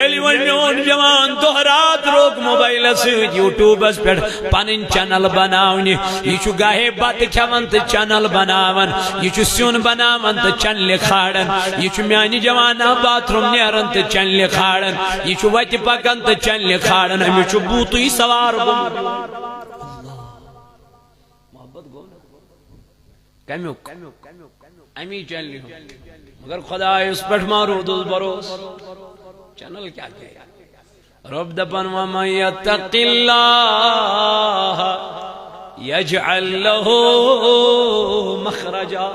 میون جوان دہ رات روک موبائل یوٹیوبس پہ پن چینل بناونی یہ گاہے بت کھان تو چینل بناون یہ سیون بناون تو چینل کھاڑن یہ میانہ جوانا باتھ روم نیران تو چینل کھاڑن یہ وت پکان تو چینل کھاڑن امس بوتھے سوار کمیک امی چینل مگر خدا اس پہ مارود بروس چینل کیا کہ رب دپن ومن یتق اللہ یجعل له مخرجا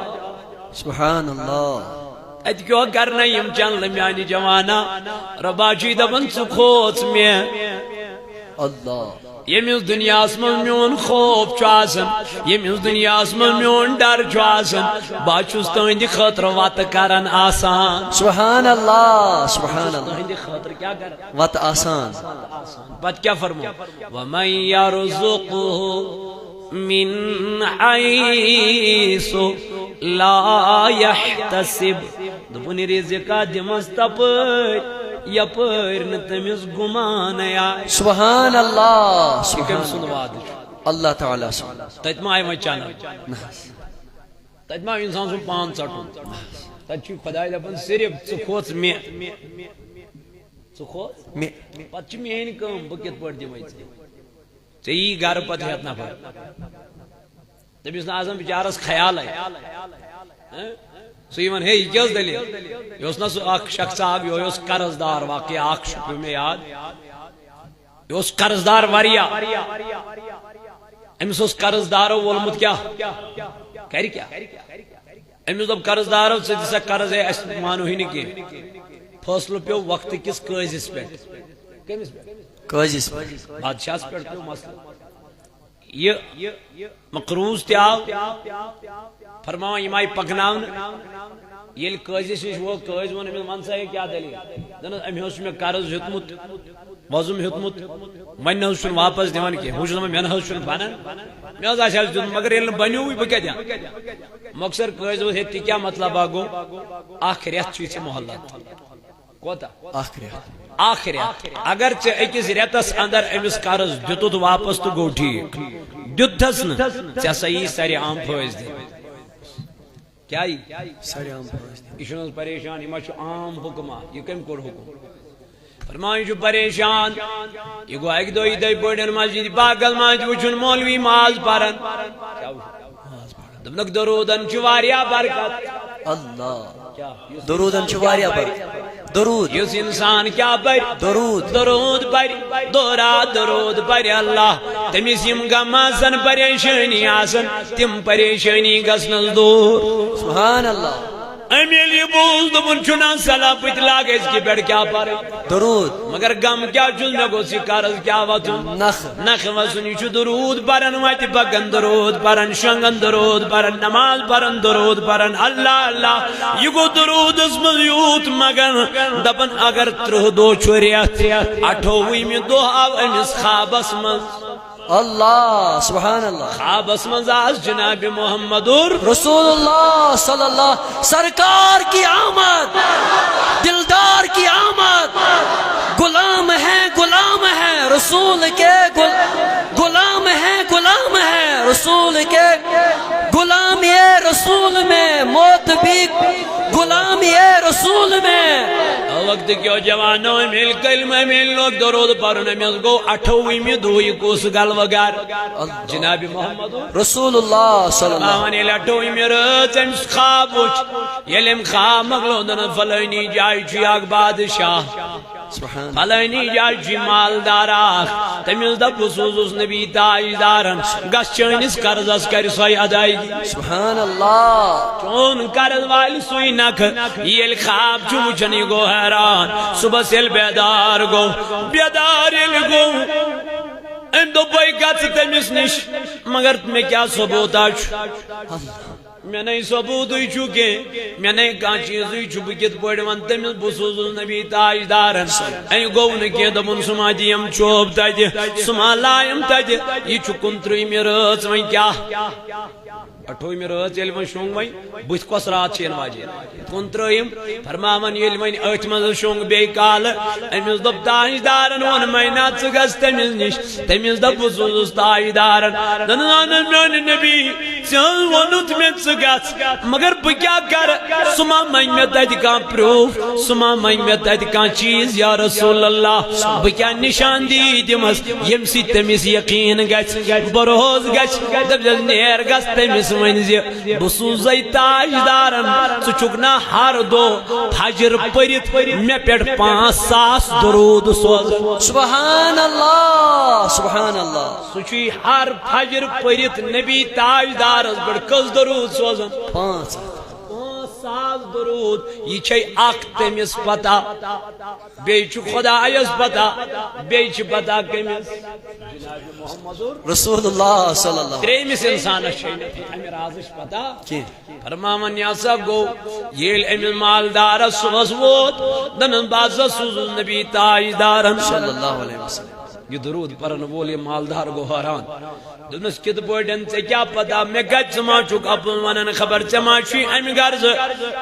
سبحان اللہ ات کیوں کرنا یم چینل میانی جوانا ربا جی دپن ث کھوت میں اللہ یمس دنیا من میون خوف یمس دنیا من میون ڈر بہت تہند خاطر وت کران آسان سبحان اللہ سبحان اللہ تہند خاطر کیا کر وت آسان پت کیا فرمو ومن یرزقه من حیث لا یحتسب دپن رزقا دمس تپر یپر نتمس گمان یا سبحان اللہ سبحان اللہ اللہ تعالی تت ما آئی چینل تت ما انسان سن پان ٹھٹن تت خدا دپان صرف ث کھوت مے ث کھوت مے پتہ میٲنۍ کٲم بہٕ کِتھ پٲٹھۍ دِمے ژےٚ یی گرٕ پتہٕ ہٮ۪تھ نفر تٔمِس نہٕ آسان بِچارس خیالے سُہ یِوان ہے یہ کیٛاہ ٲس دٔلیٖل یہِ اوس نا سُہ اکھ شخص اکھ یہِ اوس قرض دار واقعہ اکھ چھُ پیوٚو مےٚ یاد یہِ اوس قرض دار واریاہ أمِس اوس قرض دارو وولمُت کیٛاہ کرِ کیٛاہ أمِس دوٚپ قرض دارو ژٕ دِ سا قرض ہے أسۍ مانوٕے نہٕ کینٛہہ فٲصلہٕ پیوٚو وقتہٕ کِس قٲضِس پٮ۪ٹھ کٔمِس پٮ۪ٹھ قٲضِس بادشاہس پٮ۪ٹھ پیوٚو مسلہٕ یہ مقروض تہِ آو فرماوان یم آئی پکناون یل قٲضِس نش ووت قٲضۍ ووٚن أمِس ون سا ہے کیٛاہ دلیٖل دپنس أمۍ حظ چھُ مےٚ قرض ہیوٚتمُت وۄزُم ہیوٚتمُت وۄنۍ نہ حظ چھُنہٕ واپس دِوان کینٛہہ ہُہ چھُ دپان مےٚ نہ حظ چھُنہٕ بنان مےٚ حظ آسہِ ہس دیُتمُت مگر ییٚلہِ نہٕ بنیوٕے بہٕ کیٛاہ دِمہٕ مۄخصر قٲضۍ ووٚن ہے تہِ کیٛاہ مطلبا گوٚو اکھ رٮ۪تھ چھُے ژےٚ مۄحلت کوتاہ اکھ رٮ۪تھ اگر ژےٚ أکِس رٮ۪تس اندر أمِس قرض دِتُتھ واپس تہٕ گوٚو ٹھیٖک دِتتھس نہٕ ژےٚ ہسا یی سرِ عام فٲیِض دِنہٕ کیا یہ چھُ پریشان یہ ما چھُ عام حکمہ یہ کٔمۍ کوٚر حکم فرمان یہ چھُ پریشان یہ گوٚو اکہِ دۄہ یِتھٕے پٲٹھۍ مسجد پاکس منٛز وٕچھُن مولوی ماز پران دوٚپنکھ درودن چھُ واریاہ برکت اللہ درودن چھُ واریاہ برکت درود یُس انسان کیا پرِ درود پرِ دۄہ رات درود پرِ اللہ تٔمِس یِم غم آسن پریشٲنی آسن تِم پریشٲنی گژھنس دوٗر سبحان اللہ أمۍ ییٚلہِ یہِ بوٗز دوٚپُن چھُنہ صلاح پٔتۍ لاگ أزکہِ پٮ۪ٹھ کیٛاہ پرٕنۍ درود مگر غم کیٛاہ چھُس مےٚ گوٚژھ یہِ قرض کیٛاہ وۄتھُن نکھٕ وسُن یہِ چھُ درود پران وتہِ پکان درود پران شۄنگان درود پران نماز پران درود پران اللہ اللہ یہِ گوٚو درودس منٛز یوٗت مگن دپان اگر 30 دۄہ چھُ رٮ۪تھ 28مہِ دۄہ آو أمِس خوابس منٛز اللہ سبحان اللہ خوابس منٛز آس جناب محمد رسول اللہ صلی اللہ سرکار کی آمد دلدار کی آمد غلام ہے رسول کے غلام ہے رسول کے غلام یہ رسول میں موت بھی غلام یہ رسول میں وقت کیوں جوانوں مل کلمہ مل لوگ درود پرن أمِس گوٚو 28مہِ دۄہ یہِ کُس غلبہٕ گر جناب محمد رسول اللہ صلی اللہ ییٚلہِ 28مہِ رٲژ أمِس خواب وُچھ ییٚلہِ أمۍ خواب مۄکلو دوٚپنس فلٲنی جایہِ چھُ اکھ بادشاہ فلٲنی جایہِ چھُ مالدار اکھ تٔمِس دوٚپ بہٕ سوزُس نبی تاجدارن گژھ چٲنِس قرضس کرِ سۄے ادایگی سبحان اللہ چون قرض والہِ سُے نکھٕ ییٚلہِ خواب چھُ وٕچھان یہِ گوٚو حیران صبحس ییٚلہِ بیدار ییٚلہِ گوٚو أمۍ دوٚپ بٔے گژھٕ تٔمِس نِش مگر مےٚ کیٛاہ ثبوٗتا چھُ مےٚ نے ثبوٗتٕے چھُ کینٛہہ مےٚ نے کانٛہہ چیٖزٕے چھُ بہٕ کِتھ پٲٹھۍ ونہٕ تٔمِس بہٕ سوزُس نبی تاجدارن أمۍ گوٚو نہٕ کینٛہہ دوٚپُن سُہ ما دِیَم چوب تتہِ سُہ ما لایَم تتہِ یہِ چھُ 29مہِ رٲژ وۄنۍ کیٛاہ 28 رات یل ون شونگ ون بت کس رات چین واجین 29 فرماون یل ون ات مز شونگ بی کال امس دپ تاجدارن ون مینا ثگس تمس نش تمس دپ سوز تاجدارن دنان نبی چل ونت میں ثگس مگر بہ کیا کر سما من میں تت کا پروف سما من میں تت کا چیز یا رسول اللہ بہ کیا نشان دی دمس یم سی تمس یقین گچ بروز گچ دب نیر گس تمس ونزی بسوز تاجدارن ثچکنا ہر دو فجر پرت مے پیٹ 5,000 درود سوز سبحان اللہ سبحان اللہ سچی ہر فجر پرت نبی تاجدارس بڑ کس درود سوزن 5,000 درود یہ چھے اک تمس پتا بیچ خدایس پتا بیچ پتا کمس رسول اللہ صلی اللہ تریمس انسان امیر آزش پتا فرماون یاسا گو یل امیر مالدار صبح ووت دنن بازا سوز نبی تاجدارن صلی اللہ علیہ وسلم یہ درود پرن وول یہ مالدار گو حیران دنس کت پوٹن ژے کیا پتا مے گچ ما چک اپن ونن خبر ژے ما چھی ام غرض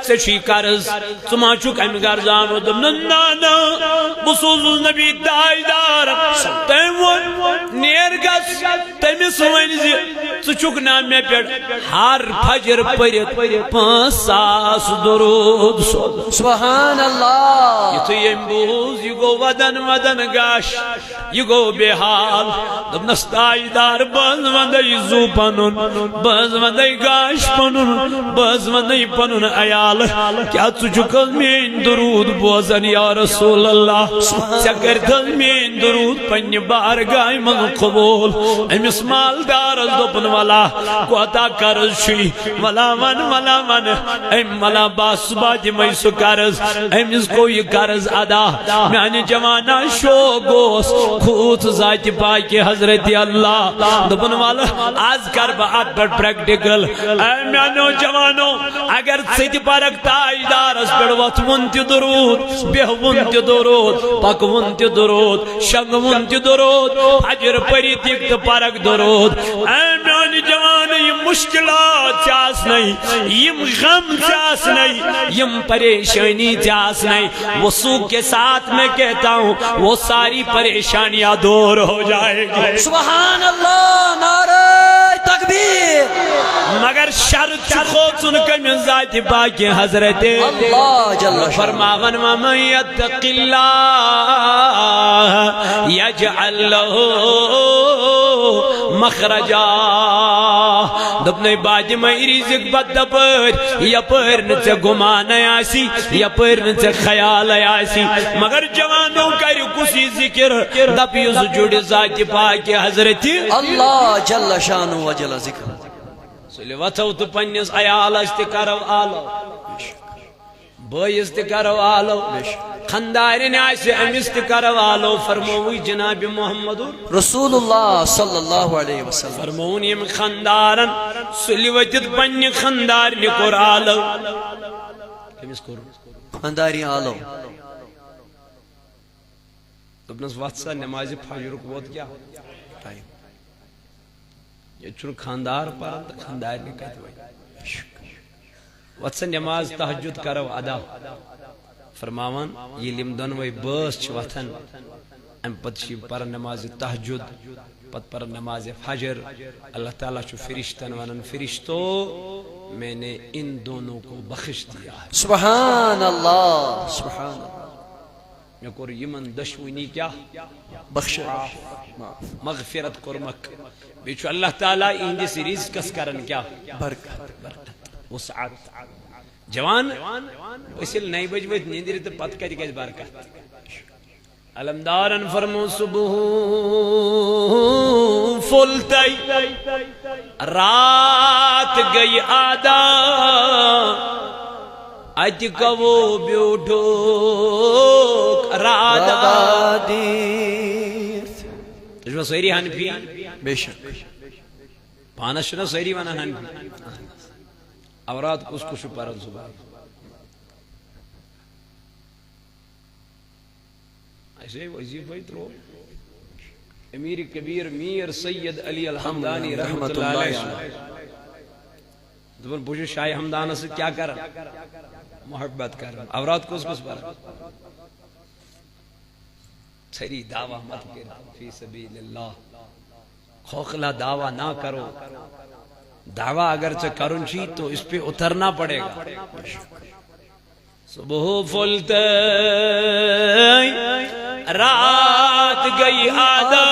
ژے چھی قرض ژٕ ما چک ام غرض آمد نا بسوز نبی تاجدار تم نیر گس تمس ون زِ ژٕ چک نا مے پیٹ ہر فجر پرت 5,000 درود سبحان اللہ یتھ یم بوز یہ گو ودن ودن گاش یہ گو بے حال دبنس تاجدار بز ودی زو پنن بز ودی گاش پنن بز ودی پنن عیال کیا ژٕ مین درود بوزن یا رسول اللہ ژے کرتھ مین درود پنہ بارگاہ من قبول امس مالدارس دوپن ولا کوتا قرض چھی ولا من ام ولا باس باد میں سو قرض امس کو یہ قرض ادا میانہ جوانا شو گوس خود ذات پاک حضرت اللہ دپن والا آج کر با ات پر پریکٹیکل اے میانو جوانو اگر ژٕ پرک تاجدارس پہ وت ون تہ درود بہ ون تہ درود پک ون تہ درود شنگ ون تہ درود فجر پری تہ پرک درود اے میانہ جوان یم مشکلات چاس نہیں یم غم چاس نہیں یم پریشانی چاس نہیں وضو کے ساتھ میں کہتا ہوں وہ ساری پریشانیاں دور ہو جائے گی سبحان اللہ نعرہ تکبیر مگر شرط کھوژن کمن ذات پاک حضرت اللہ جل فرماون ومن یتق اللہ یجعل لہ مخرجا دپنے باج میں رزق بد پر یپر نہ ژے گمان آسی یپر نہ ژے خیال آسی مگر جوانوں کر کسی ذکر دپ یس جڑ ذات پاک حضرت اللہ جل شانہ و جل ذکر سلی وتھو تو پنس عیالس تہ کرو آلو بٲیس تہ کرو آلو خاندارن آسہِ امس تہ کرو آلو فرموی جناب محمد رسول اللہ صلی اللہ علیہ وسلم فرمون یم خاندارن سلی وتھت پنہ خاندارن کور آلو کمس کور خانداری آلو دپنس وتھ سا نماز فجرک ووت کیا یہ چھن خاندار پرن تو خاندار نے کہتے ہوئے وتھ سا نماز تہجد کرو ادا فرماون یہ لم دونوئی بس چھ وتھن ام پت چھ پر نماز تہجد پت پر نماز فجر اللہ تعالیٰ چھ فرشتن ونن فرشتو میں نے ان دونوں کو بخش دیا ہے سبحان اللہ سبحان اللہ میں کور یمن دشونی کیا بخش مغفرت کرمک بیچو اللہ تعالیٰ اندس رزقس کرن کیا برکت وسعت جوان اسل نئی بج ویت نیندری تو پت کر گئے برکت علمدارن فرمو صبح فلتائی رات گئی آدھا اتی کو بیوٹھو رادا دیر جو سویری حنفی بے شک پانس شنا سویری وانا حنفی اورات کس کشو پرن صبح ایسے وظیفہ ترو امیر کبیر میر سید علی الحمدانی رحمت اللہ علیہ دبن بوجھ شاہ ہمدان سے کیا کر محبت کر اورات کس کس پر چھری دعویٰ مت کر فی سبیل اللہ خوخلا دعویٰ نہ کرو دعویٰ اگر سے کرن چی تو اس پہ اترنا پڑے گا صبح پھلتے رات گئی آدھا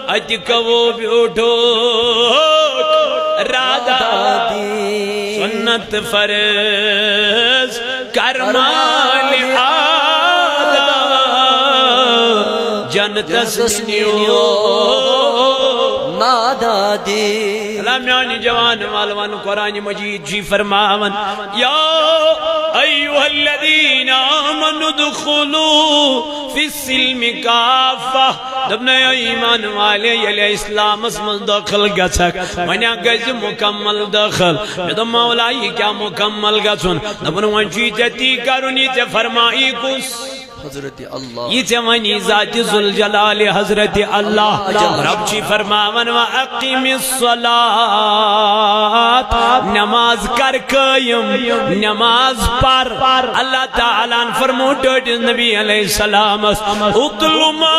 اج کبو بھی اٹھو رادا سنت فرض کرمال آدھا جن تسنیو نادا دی سلامیانی جوان مالوان قرآن مجید جی فرماون یا ایوہ الذین آمنوا دخلوا فی السلم کافہ دبنے ایمان والے یلی اسلام اسم دخل گسک ونیا گز مکمل دخل دب مولائی کیا مکمل گسن دبن ونچی جتی کرنی تے فرمائی کس حضرت اللہ یہ چمانی ذات ذوالجلال حضرت اللہ رب چی فرماون وَأَقِمِ الصَّلَاةِ نماز کر قائم نماز پر اللہ تعالیٰ فرمو ڈوٹ نبی علیہ السلام اُتْلُ مَا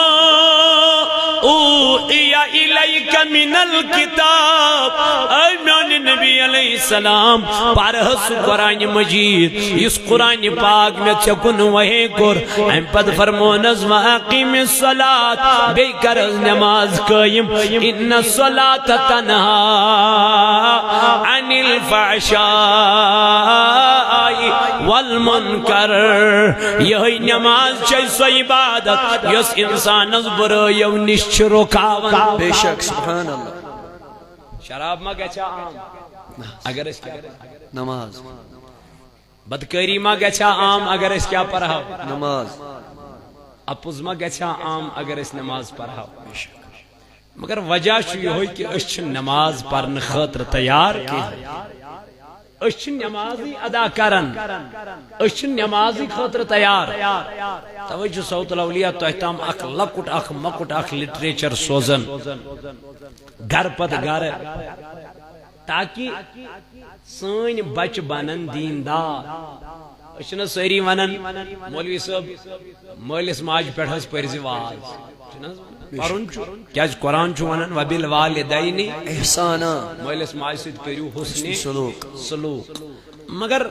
اوحی الیک من الکتاب اے میان نبی علیہ السلام پارہس قرآن مجید اس قرآن پاک میں چکن وہی کر ایم پد فرمو نظم اقیم الصلاة بے کر نماز قائم ان الصلاة تنہا عن الفحشاء والمنکر یہی نماز چیسو عبادت یس انسان از برایو نشچ رکاون بے شک سبحان اللہ شراب ما گچا عام اگر اس کیا نماز بدکاری ما گچا عام اگر اس کیا پڑھا نماز اپوز ما گچا عام اگر اس نماز پڑھا مگر وجہ شو یہ ہوئی کہ اس نماز پڑھن خاطر تیار کی اس نمازی ادا کرن اس نمازی خاطر تیار توجہ صوت الاولیاء تو احتام اخ لکٹ اخ مکٹ اخ لٹریچر سوزن گھر پت گھر تاکہ سن بچ بنن دیندار اس ساری ونن مولوی صاحب مالس ماج پہ پرزی واز پرن کیا قرآن چھو ونن وبالوالدین احسانا مالس ماج سید کریو حسن سلوک مگر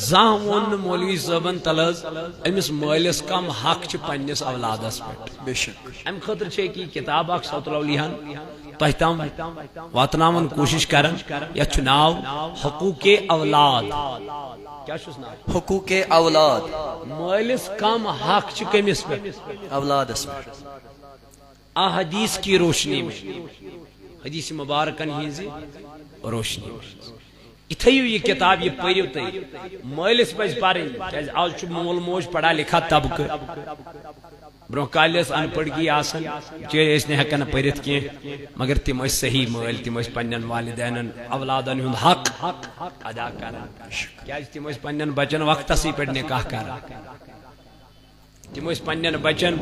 زاں ون مولوی صاحبن تلز امس مالس کم حق چھ پنس اولادس پہ بے شک ام خاطر چھ کی کتاب اخ صوت الاولیاء تہتام واتناون کوشش کرن یا چناو حقوق اولاد کیا چھس نام حقوق اولاد مالس کم حق چھ کمس پہ اولاد اس پہ احادیث کی روشنی میں حدیث مبارکن ہی روشنی میں اتھائیو یہ کتاب یہ پڑھیو تھی مالس پہ پارن آج چھ مول موج پڑھا لکھا طبق برو کالس ان پڑھ گی آسن چیز اس نے حقن پڑھت کی مگر تم اس صحیح مال تم اس پنن والدین اولادن ہند حق ادا کرن کیا تم اس پنن بچن وقت سی پہ نکاح کرن تم اس پنن بچن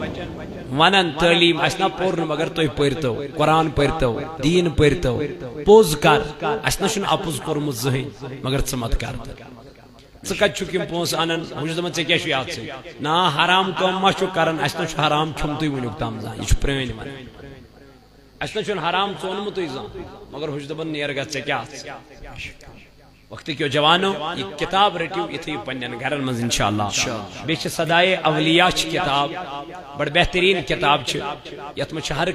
ونن تعلیم اسنا پورن مگر تو پرتو قرآن پرتو دین پرتو پوز کر اسنا شن اپوز کرمت زہین مگر ثمت کر ث کت چکم پونس انن بہت دپان ے کیا یاد سی نا حرام کم ما کران اسنا حرام کھمت ونیک تام زان یہ پرین ون اسنا حرام ژونمت زان مگر بہت دپان نیر گھ ے کیا وقت کیو جوانو یہ کتاب رٹیو اتھے پنن گھرن من انشاءاللہ بیچ صدائے اولیاء کتاب بڑ بہترین کتاب چھ یت مچ ہر